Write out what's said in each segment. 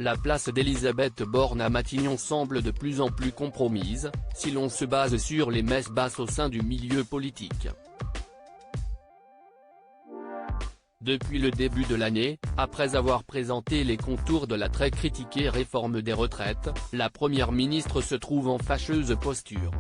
la place d'Elisabeth Borne à Matignon semble de plus en plus compromise, si l'on se base sur les messes basses au sein du milieu politique. Depuis le début de l'année, après avoir présenté les contours de la très critiquée réforme des retraites, la première ministre se trouve en fâcheuse posture.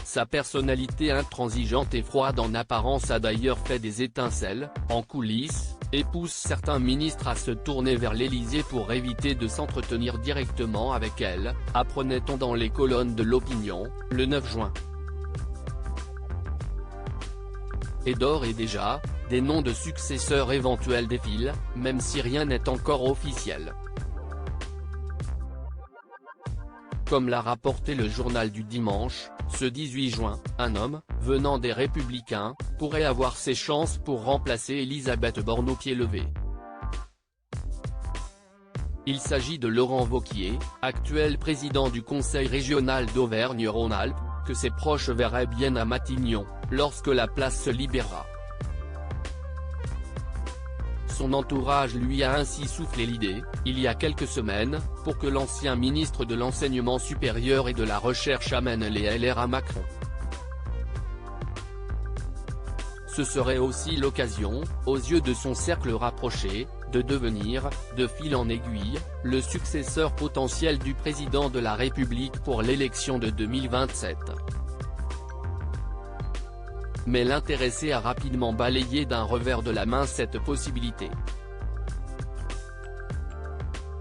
Sa personnalité intransigeante et froide en apparence a d'ailleurs fait des étincelles, en coulisses, et pousse certains ministres à se tourner vers l'Élysée pour éviter de s'entretenir directement avec elle, apprenait-on dans les colonnes de l'Opinion, le 9 juin. Et d'ores et déjà, des noms de successeurs éventuels défilent, même si rien n'est encore officiel. Comme l'a rapporté le journal du dimanche, ce 18 juin, un homme, venant des Républicains, pourrait avoir ses chances pour remplacer Elisabeth Borne au pied levé. Il s'agit de Laurent Wauquiez, actuel président du Conseil régional d'Auvergne-Rhône-Alpes, que ses proches verraient bien à Matignon, lorsque la place se libérera. Son entourage lui a ainsi soufflé l'idée, il y a quelques semaines, pour que l'ancien ministre de l'Enseignement supérieur et de la Recherche amène les LR à Macron. Ce serait aussi l'occasion, aux yeux de son cercle rapproché, de devenir, de fil en aiguille, le successeur potentiel du président de la République pour l'élection de 2027. Mais l'intéressé a rapidement balayé d'un revers de la main cette possibilité.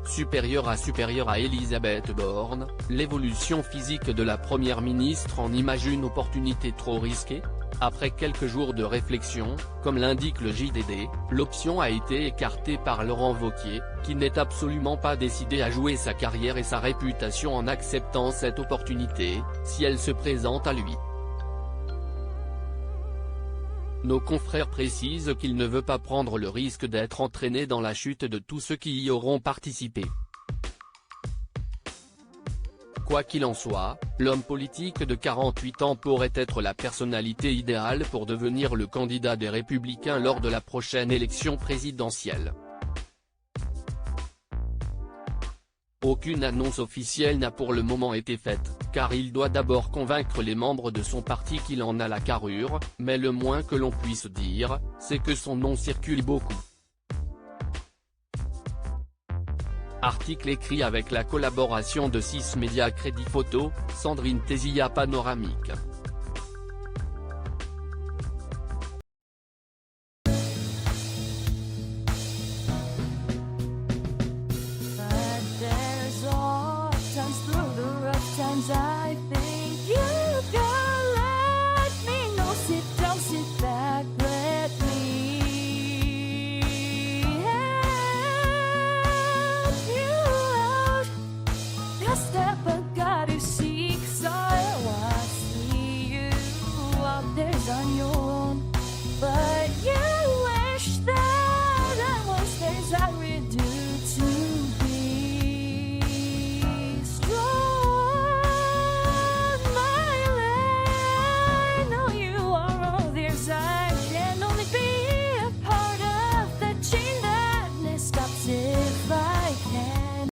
Supérieure à Elisabeth Borne, l'évolution physique de la première ministre en image une opportunité trop risquée? Après quelques jours de réflexion, comme l'indique le JDD, l'option a été écartée par Laurent Wauquiez, qui n'est absolument pas décidé à jouer sa carrière et sa réputation en acceptant cette opportunité, si elle se présente à lui. Nos confrères précisent qu'il ne veut pas prendre le risque d'être entraîné dans la chute de tous ceux qui y auront participé. Quoi qu'il en soit, l'homme politique de 48 ans pourrait être la personnalité idéale pour devenir le candidat des Républicains lors de la prochaine élection présidentielle. Aucune annonce officielle n'a pour le moment été faite, car il doit d'abord convaincre les membres de son parti qu'il en a la carrure, mais le moins que l'on puisse dire, c'est que son nom circule beaucoup. Article écrit avec la collaboration de 6 médias Crédit Photo, Sandrine Tézia Panoramique. I think you can let me know. Sit down, sit back, let me help you out. Just step, I got you.